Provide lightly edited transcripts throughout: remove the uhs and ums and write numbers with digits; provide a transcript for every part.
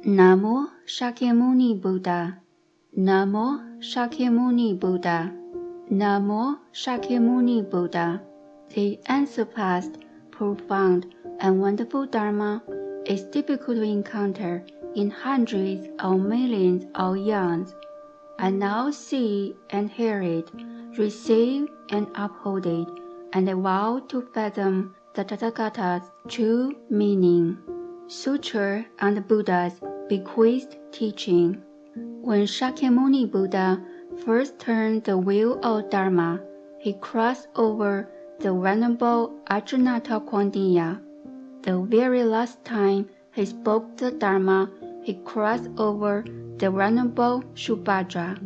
Namo Shakyamuni Buddha. Namo Shakyamuni Buddha. Namo Shakyamuni Buddha. The unsurpassed, profound, and wonderful Dharma is difficult to encounter in hundreds or millions of eons. I now see and hear it, receive and uphold it, and I vow to fathom the Tathagata's true meaning. Sutra on the Buddha's bequeathed teaching. When Shakyamuni Buddha first turned the wheel of Dharma, he crossed over the Venerable Ajahn Kondinya. The very last time he spoke the Dharma, he crossed over the Venerable Subhadra.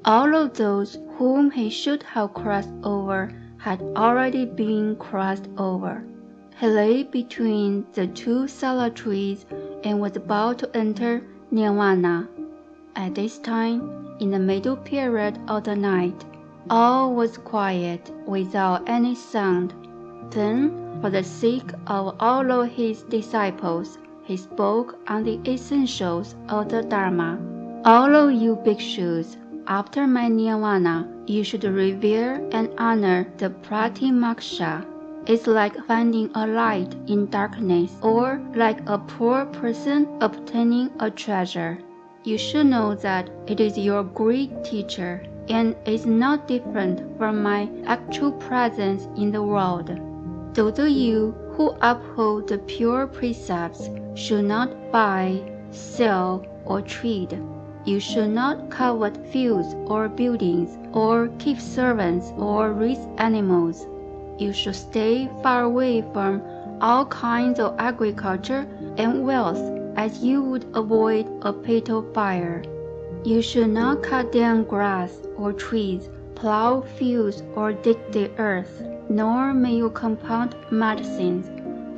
All of those whom he should have crossed over had already been crossed over. He lay between the two sala trees and was about to enter Nirvana. At this time, in the middle period of the night, all was quiet without any sound. Then, for the sake of all of his disciples, he spoke on the essentials of the Dharma. All of you bhikshus, after my Nirvana, you should revere and honor the Pratimaksha. It's like finding a light in darkness, or like a poor person obtaining a treasure. You should know that it is your great teacher, and is not different from my actual presence in the world. Those of you who uphold the pure precepts should not buy, sell, or trade. You should not covet fields or buildings, or keep servants or raise animals. You should stay far away from all kinds of agriculture and wealth as you would avoid a fatal fire. You should not cut down grass or trees, plow fields or dig the earth, nor may you compound medicines,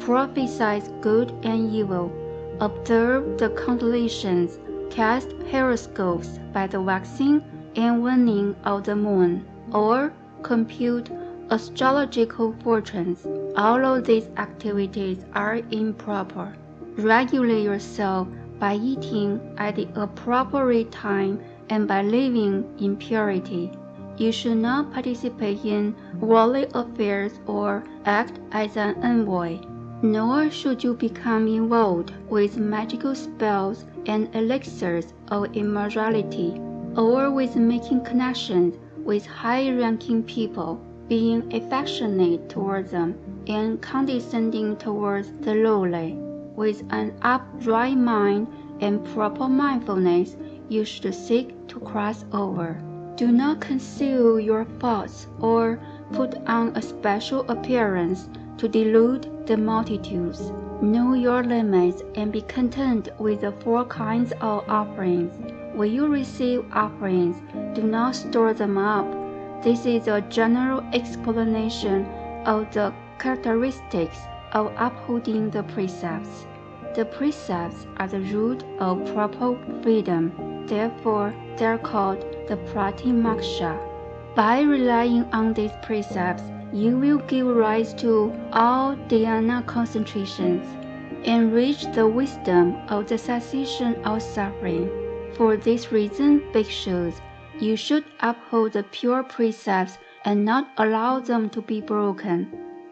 prophesy good and evil, observe the constellations, cast horoscopes by the waxing and waning of the moon, or compute astrological fortunes. All of these activities are improper. Regulate yourself by eating at the appropriate time and by living in purity. You should not participate in worldly affairs or act as an envoy, nor should you become involved with magical spells and elixirs of immortality, or with making connections with high-ranking people, being affectionate towards them, and condescending towards the lowly. With an upright mind and proper mindfulness, you should seek to cross over. Do not conceal your thoughts or put on a special appearance to delude the multitudes. Know your limits and be content with the 4 kinds of offerings. When you receive offerings, do not store them up. This is a general explanation of the characteristics of upholding the precepts. The precepts are the root of proper freedom. Therefore, they are called the Pratimaksha. By relying on these precepts, you will give rise to all dhyana concentrations and reach the wisdom of the cessation of suffering. For this reason, bhikshus, you should uphold the pure precepts and not allow them to be broken.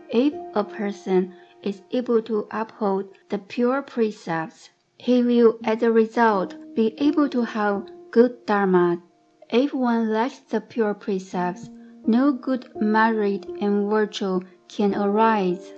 If a person is able to uphold the pure precepts, he will as a result be able to have good dharma. If one lacks the pure precepts, no good merit and virtue can arise.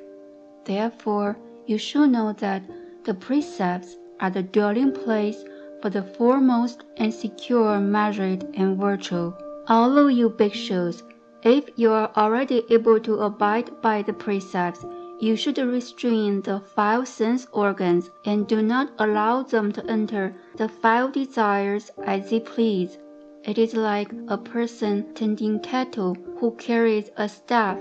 Therefore, you should know that the precepts are the dwelling place for the foremost and secure merit and virtue. All of you bhikshus, if you are already able to abide by the precepts, you should restrain the 5 sense organs and do not allow them to enter the 5 desires as they please. It is like a person tending cattle who carries a staff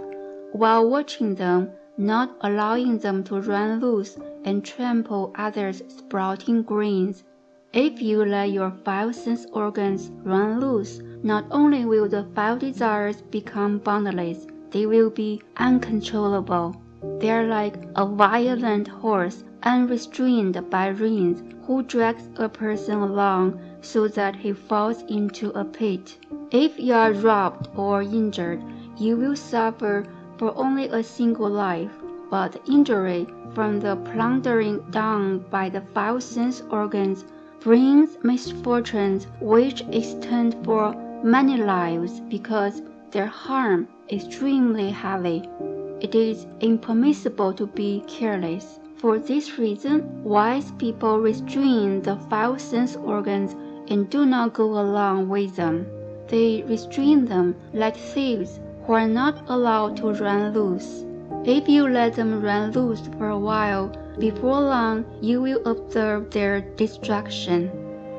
while watching them, not allowing them to run loose and trample others' sprouting grains. If you let your 5 sense organs run loose, not only will the 5 desires become boundless, they will be uncontrollable. They are like a violent horse unrestrained by reins, who drags a person along so that he falls into a pit. If you are robbed or injured, you will suffer for only a single life, but the injury from the plundering done by the five sense organs brings misfortunes which extend for many lives because their harm is extremely heavy. It is impermissible to be careless. For this reason, wise people restrain the five sense organs and do not go along with them. They restrain them like thieves who are not allowed to run loose. If you let them run loose for a while, before long you will observe their destruction.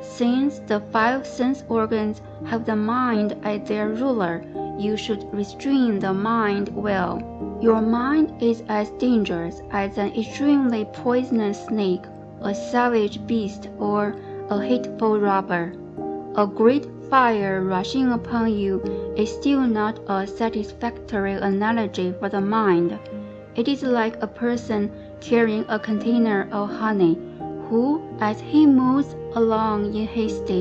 Since the five sense organs have the mind as their ruler, you should restrain the mind well. Your mind is as dangerous as an extremely poisonous snake, a savage beast, or a hateful robber. A great fire rushing upon you is still not a satisfactory analogy for the mind. It is like a person carrying a container of honey, who, as he moves along in haste,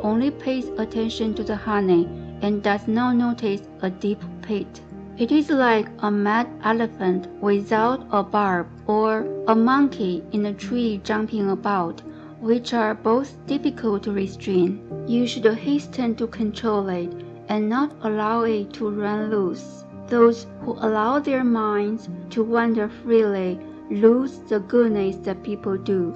only pays attention to the honey and does not notice a deep pit. It is like a mad elephant without a barb, or a monkey in a tree jumping about, which are both difficult to restrain. You should hasten to control it, and not allow it to run loose. Those who allow their minds to wander freely lose the goodness that people do.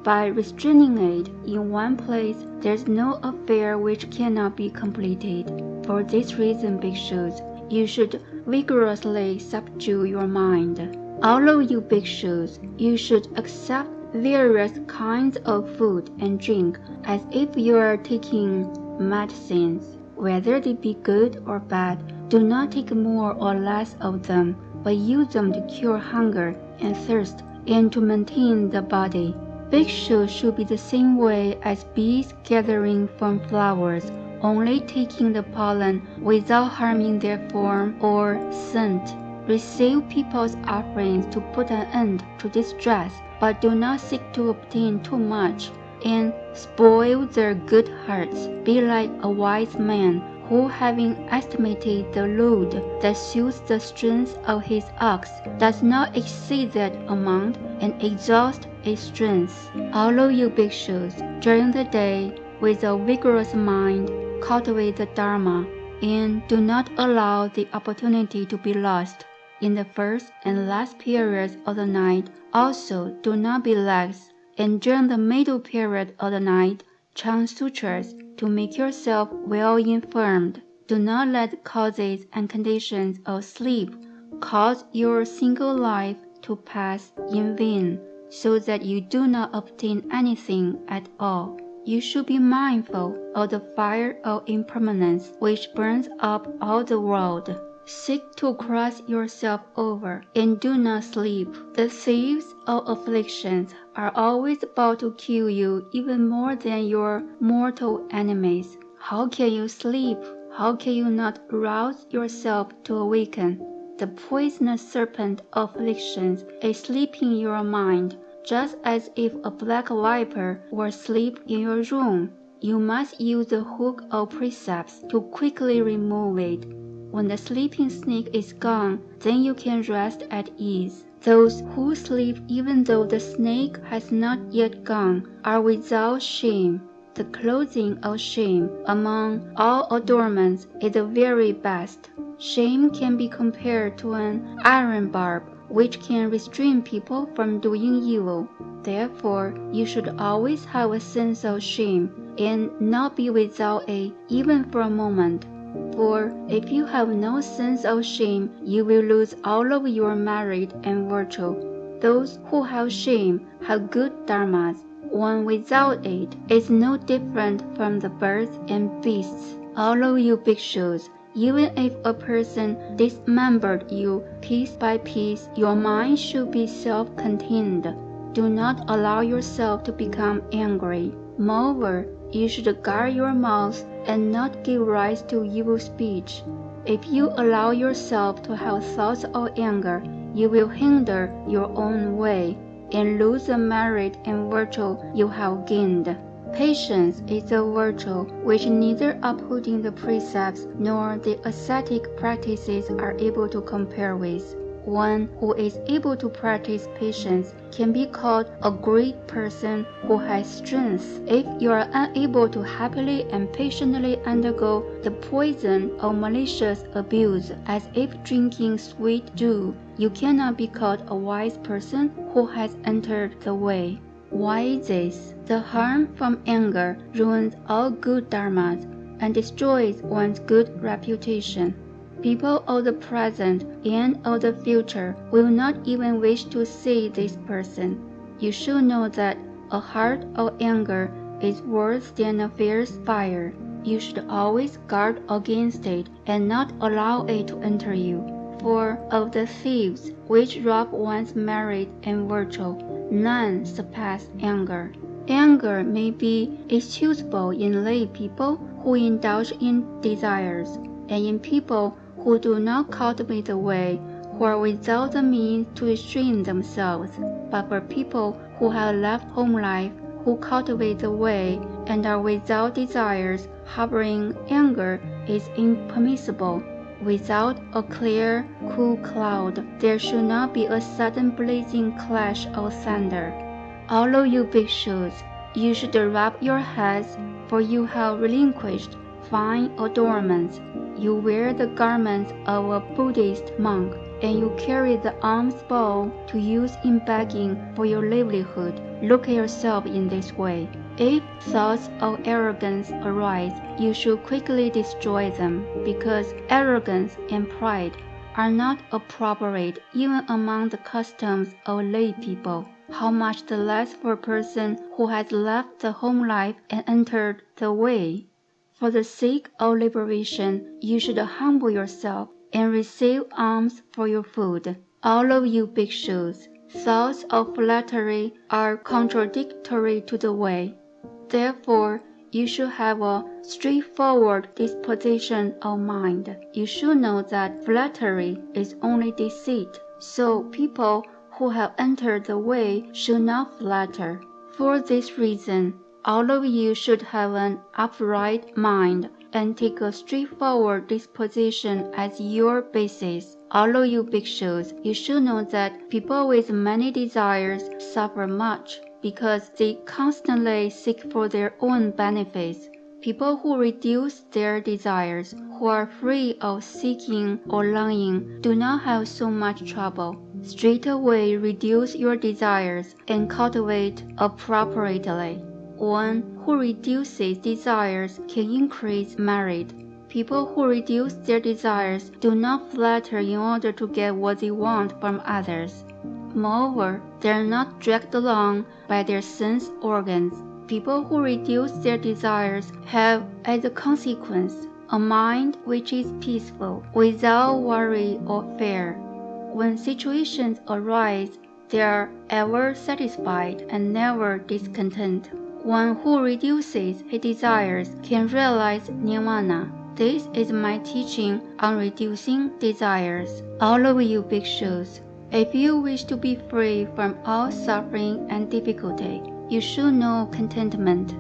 By restraining it in one place, there is no affair which cannot be completed. For this reason, bhikshus, you should vigorously subdue your mind. All of you bhikshus, you should accept various kinds of food and drink as if you are taking medicines. Whether they be good or bad, do not take more or less of them, but use them to cure hunger and thirst and to maintain the body. Bhikshus should be the same way as bees gathering from flowers, only taking the pollen without harming their form or scent. Receive people's offerings to put an end to distress, but do not seek to obtain too much and spoil their good hearts. Be like a wise man who, having estimated the load that suits the strength of his ox, does not exceed that amount and exhaust its strength. All of you bhikshus, during the day, with a vigorous mind, cultivate the Dharma, and do not allow the opportunity to be lost. In the first and last periods of the night also do not be lax, and during the middle period of the night, chant sutras to make yourself well informed. Do not let causes and conditions of sleep cause your single life to pass in vain, so that you do not obtain anything at all. You should be mindful of the fire of impermanence which burns up all the world. Seek to cross yourself over, and do not sleep. The thieves of afflictions are always about to kill you even more than your mortal enemies. How can you sleep? How can you not rouse yourself to awaken? The poisonous serpent of afflictions is sleeping in your mind, just as if a black viper were asleep in your room. You must use the hook of precepts to quickly remove it. When the sleeping snake is gone, then you can rest at ease. Those who sleep even though the snake has not yet gone are without shame. The clothing of shame among all adornments is the very best. Shame can be compared to an iron barb which can restrain people from doing evil. Therefore, you should always have a sense of shame and not be without it even for a moment. For if you have no sense of shame, you will lose all of your merit and virtue. Those who have shame have good dharmas. One without it is no different from the birds and beasts. All of you bhikshus, even if a person dismembered you piece by piece, your mind should be self-contained. Do not allow yourself to become angry. Moreover, you should guard your mouth and not give rise to evil speech. If you allow yourself to have thoughts of anger, you will hinder your own way. and lose the merit and virtue you have gained. Patience is a virtue which neither upholding the precepts nor the ascetic practices are able to compare with. One who is able to practice patience can be called a great person who has strength. If you are unable to happily and patiently undergo the poison of malicious abuse, as if drinking sweet dew, you cannot be called a wise person who has entered the way. Why this? The harm from anger ruins all good dharmas and destroys one's good reputation. People of the present and of the future will not even wish to see this person. You should know that a heart of anger is worse than a fierce fire. You should always guard against it and not allow it to enter you. For of the thieves which rob one's merit and virtue, none surpass anger. Anger may be excusable in lay people who indulge in desires, and in people who do not cultivate the way, who are without the means to restrain themselves. But for people who have left home life, who cultivate the way, and are without desires, harboring anger is impermissible. Without a clear, cool cloud, there should not be a sudden blazing clash of thunder. All of you bhikshus, you should rub your heads, for you have relinquished fine adornments. You wear the garments of a Buddhist monk, and you carry the alms bowl to use in begging for your livelihood. Look at yourself in this way. If thoughts of arrogance arise, you should quickly destroy them, because arrogance and pride are not appropriate even among the customs of lay people. How much the less for a person who has left the home life and entered the way. For the sake of liberation, you should humble yourself and receive alms for your food. All of you bhikshus, thoughts of flattery are contradictory to the way. Therefore, you should have a straightforward disposition of mind. You should know that flattery is only deceit. So people who have entered the way should not flatter. For this reason, all of you should have an upright mind and take a straightforward disposition as your basis. All of you bhikshus, you should know that people with many desires suffer much because they constantly seek for their own benefits. People who reduce their desires, who are free of seeking or longing, do not have so much trouble. Straightway reduce your desires and cultivate appropriately. One who reduces desires can increase merit. People who reduce their desires do not flatter in order to get what they want from others. Moreover, they are not dragged along by their sense organs. People who reduce their desires have, as a consequence, a mind which is peaceful, without worry or fear. When situations arise, they are ever satisfied and never discontent. One who reduces his desires can realize nirvana. This is my teaching on reducing desires. All of you bhikshus, if you wish to be free from all suffering and difficulty, you should know contentment.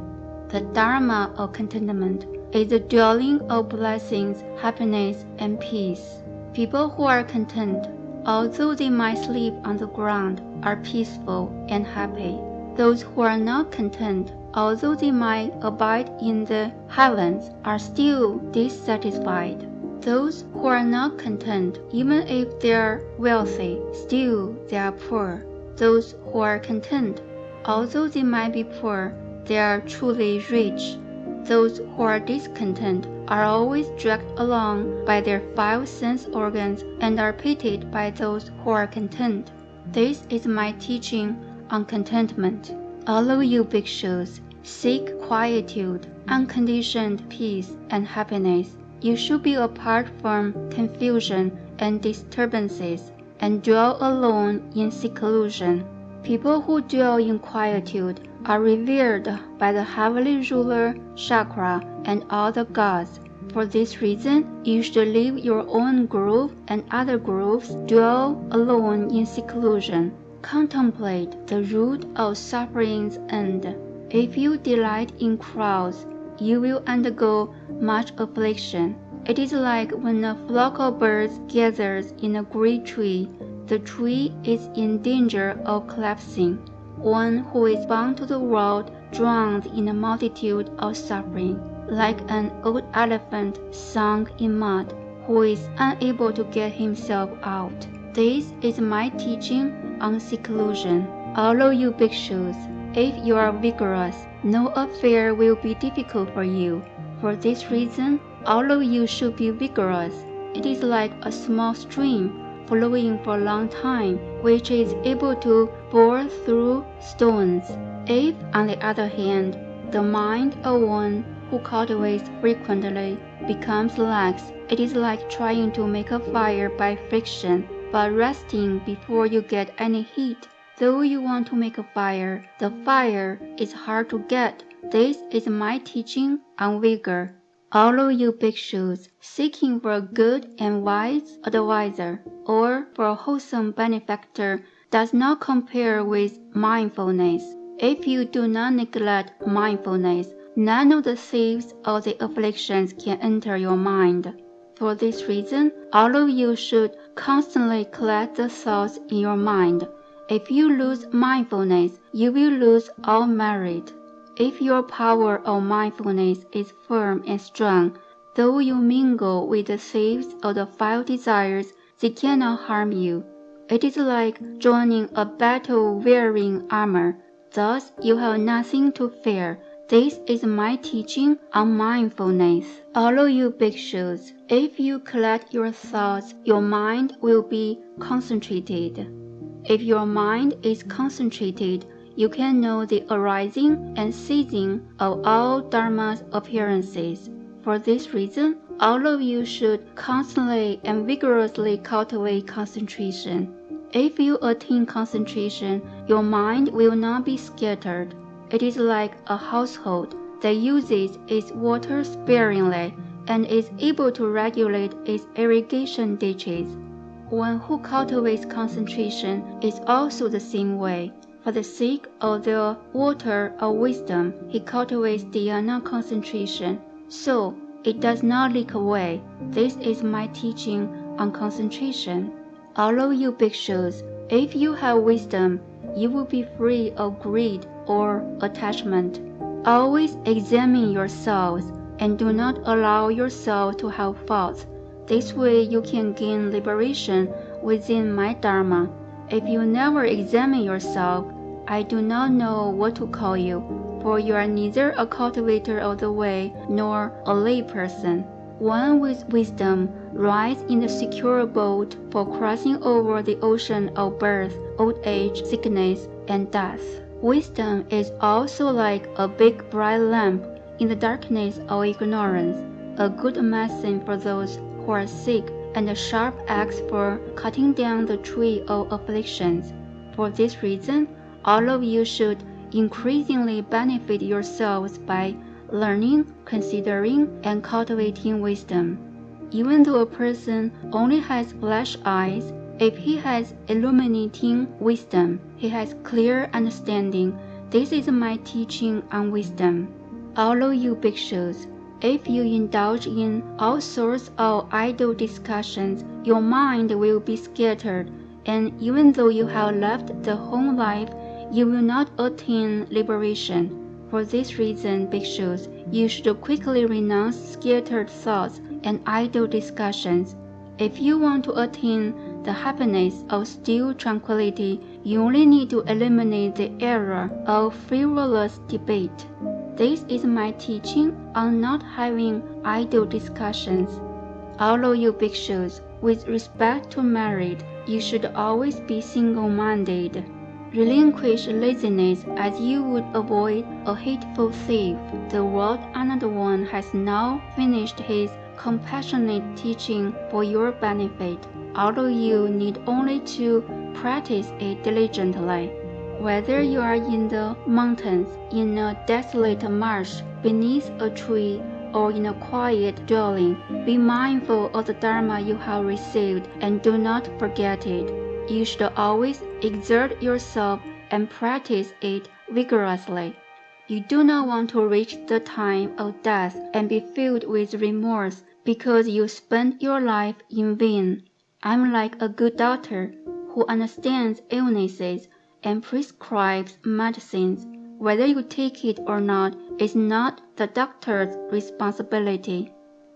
The Dharma of contentment is the dwelling of blessings, happiness, and peace. People who are content, although they might sleep on the ground, are peaceful and happy. Those who are not content, although they might abide in the heavens, are still dissatisfied. Those who are not content, even if they are wealthy, still they are poor. Those who are content, although they might be poor, they are truly rich. Those who are discontent are always dragged along by their five sense organs and are pitied by those who are content. This is my teaching on contentment. All of you bhikshus, seek quietude, unconditioned peace, and happiness. You should be apart from confusion and disturbances, and dwell alone in seclusion. People who dwell in quietude are revered by the heavenly ruler, Chakra, and all the gods. For this reason, you should leave your own grove and other groves, dwell alone in seclusion. contemplate the root of suffering's end. If you delight in crowds, you will undergo much affliction. It is like when a flock of birds gathers in a great tree. The tree is in danger of collapsing. One who is bound to the world drowns in a multitude of suffering, like an old elephant sunk in mud, who is unable to get himself out. This is my teaching on seclusion. Although you bhikshus, if you are vigorous, no affair will be difficult for you. For this reason, although you should be vigorous, it is like a small stream flowing for a long time, which is able to bore through stones. If, on the other hand, the mind of one who cultivates frequently becomes lax, it is like trying to make a fire by friction, but resting before you get any heat. Though you want to make a fire, the fire is hard to get. This is my teaching on vigor. Although you bhikshus seeking for a good and wise advisor or for a wholesome benefactor does not compare with mindfulness. If you do not neglect mindfulness, none of the thieves or the afflictions can enter your mind. For this reason, although you should constantly collect the thoughts in your mind, if you lose mindfulness, you will lose all merit. If your power of mindfulness is firm and strong, though you mingle with the thieves of the five desires, they cannot harm you. It is like joining a battle-wearing armor. Thus you have nothing to fear. This is my teaching on mindfulness. Although you bhikshus, if you collect your thoughts, your mind will be concentrated. If your mind is concentrated, you can know the arising and ceasing of all Dharma's appearances. For this reason, all of you should constantly and vigorously cultivate concentration. If you attain concentration, your mind will not be scattered. It is like a household that uses its water sparingly and is able to regulate its irrigation ditches. One who cultivates concentration is also the same way. For the sake of the water of wisdom, he cultivates dhyana concentration, so it does not leak away. This is my teaching on concentration. Although you bhikshus, if you have wisdom, you will be free of greed or attachment. Always examine yourselves and do not allow yourself to have faults. This way you can gain liberation within my Dharma. If you never examine yourself, I do not know what to call you, for you are neither a cultivator of the way nor a lay person. One with wisdom rides in the secure boat for crossing over the ocean of birth, old age, sickness, and death. Wisdom is also like a big bright lamp in the darkness of ignorance, a good medicine for those who are sick, and a sharp axe for cutting down the tree of afflictions. For this reason, all of you should increasingly benefit yourselves by learning, considering, and cultivating wisdom. Even though a person only has flesh eyes, if he has illuminating wisdom, he has clear understanding. This is my teaching on wisdom. Although you bhikshus, if you indulge in all sorts of idle discussions, your mind will be scattered, and even though you have left the home life, you will not attain liberation. For this reason, bhikshus, you should quickly renounce scattered thoughts and idle discussions. If you want to attain the happiness of still tranquility, you only need to eliminate the error of frivolous debate. This is my teaching on not having idle discussions. Although you bhikshus, with respect to marriage, you should always be single-minded. Relinquish laziness as you would avoid a hateful thief. The Lord Another One has now finished his compassionate teaching for your benefit, although you need only to practice it diligently. Whether you are in the mountains, in a desolate marsh, beneath a tree, or in a quiet dwelling, be mindful of the Dharma you have received and do not forget it. You should always exert yourself and practice it vigorously. You do not want to reach the time of death and be filled with remorse because you spent your life in vain. I'm like a good doctor who understands illnesses and prescribes medicines. Whether you take it or not is not the doctor's responsibility.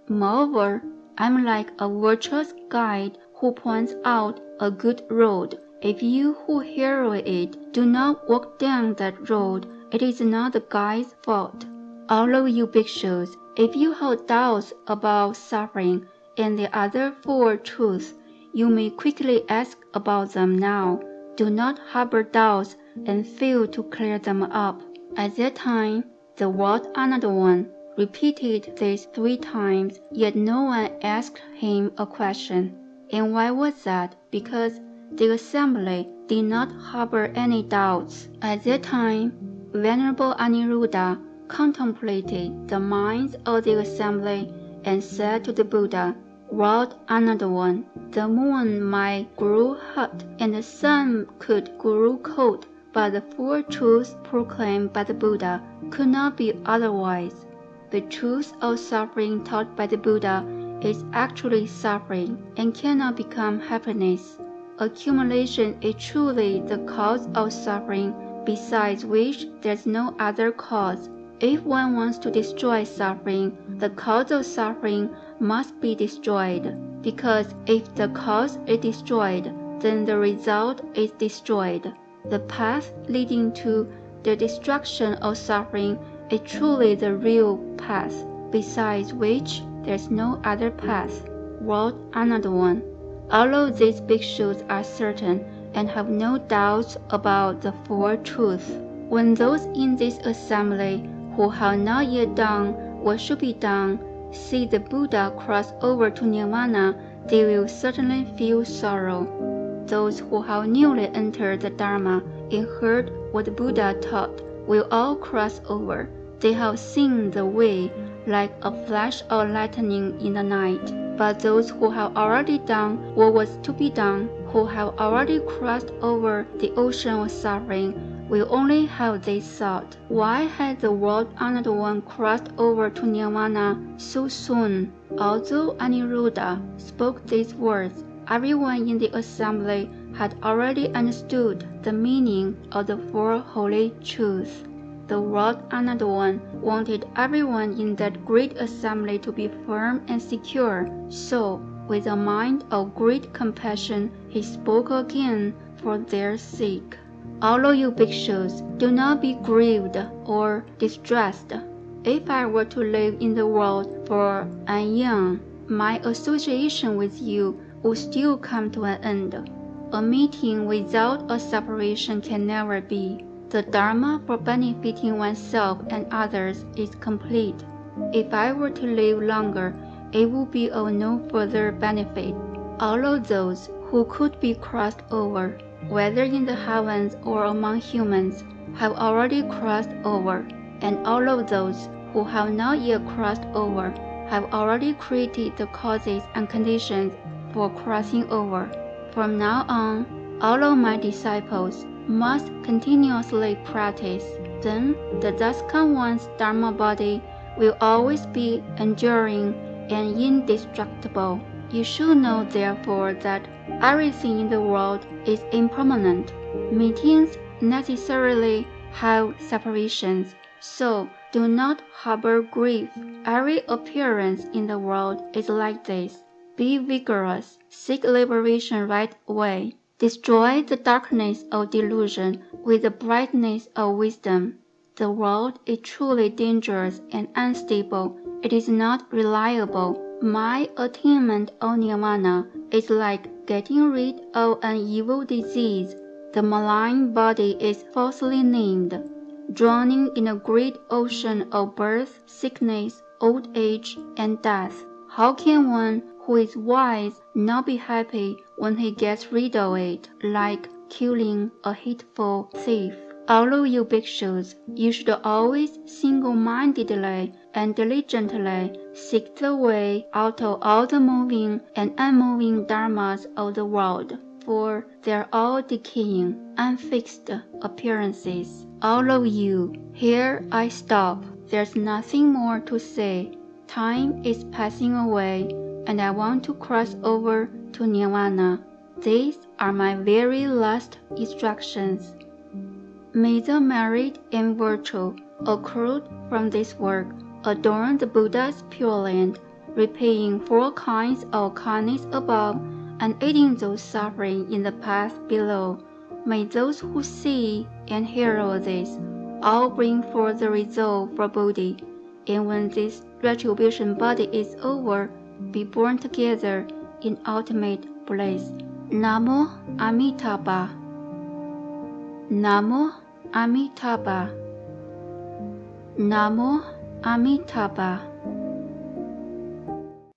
Moreover, I'm like a virtuous guide who points out a good road. If you who hear it do not walk down that road, it is not the guide's fault. All of you bhikshus, if you hold doubts about suffering and the other four truths, you may quickly ask about them now. Do not harbor doubts and fail to clear them up. At that time, the Lord Another One repeated this 3 times, yet no one asked him a question. And why was that? Because the assembly did not harbor any doubts. At that time, Venerable Aniruddha contemplated the minds of the assembly and said to the Buddha, Lord Another One, the moon might grow hot and the sun could grow cold, but the 4 truths proclaimed by the Buddha could not be otherwise. The truth of suffering taught by the Buddha is actually suffering and cannot become happiness. Accumulation is truly the cause of suffering, besides which there is no other cause. If one wants to destroy suffering, the cause of suffering must be destroyed, because if the cause is destroyed, then the result is destroyed. The path leading to the destruction of suffering is truly the real path, besides which there is no other path. Lord Another One. All of these bhikshus are certain and have no doubts about the 4 truths. When those in this assembly who have not yet done what should be done see the Buddha cross over to Nirvana, they will certainly feel sorrow. Those who have newly entered the Dharma and heard what the Buddha taught will all cross over. They have seen the way like a flash of lightning in the night. But those who have already done what was to be done, who have already crossed over the ocean of suffering, will only have this thought, why had the Lord Another One crossed over to Nirvana so soon? Although Aniruddha spoke these words, everyone in the assembly had already understood the meaning of the 4 holy truths. The Lord Another One wanted everyone in that great assembly to be firm and secure, so, with a mind of great compassion, he spoke again for their sake. All of you bhikshus, do not be grieved or distressed. If I were to live in the world for an eon, my association with you would still come to an end. A meeting without a separation can never be. The Dharma for benefiting oneself and others is complete. If I were to live longer, it would be of no further benefit. All of those who could be crossed over, whether in the heavens or among humans, have already crossed over, and all of those who have not yet crossed over have already created the causes and conditions for crossing over. From now on, all of my disciples must continuously practice. Then the Daskam one's Dharma body will always be enduring and indestructible. You should know therefore that everything in the world is impermanent. Meetings necessarily have separations, so do not harbor grief. Every appearance in the world is like this. Be vigorous, seek liberation right away. Destroy the darkness of delusion with the brightness of wisdom. The world is truly dangerous and unstable. It is not reliable. My attainment of nirvana is like getting rid of an evil disease. The malign body is falsely named, drowning in a great ocean of birth, sickness, old age, and death. How can one who is wise not be happy when he gets rid of it, like killing a hateful thief? All of you bhikshus, you should always single-mindedly and diligently seek the way out of all the moving and unmoving dharmas of the world. for they're all decaying, unfixed appearances. All of you. Here I stop. There's nothing more to say. Time is passing away, and I want to cross over to Nirvana. These are my very last instructions. May the merit and virtue accrued from this work adorn the Buddha's Pure Land, repaying 4 kinds of kindness above and aiding those suffering in the path below. May those who see and hear all this all bring forth the resolve for Bodhi, and when this retribution body is over, be born together in ultimate bliss. Namo Amitabha. Namo Amitabha. Namo Amitabha.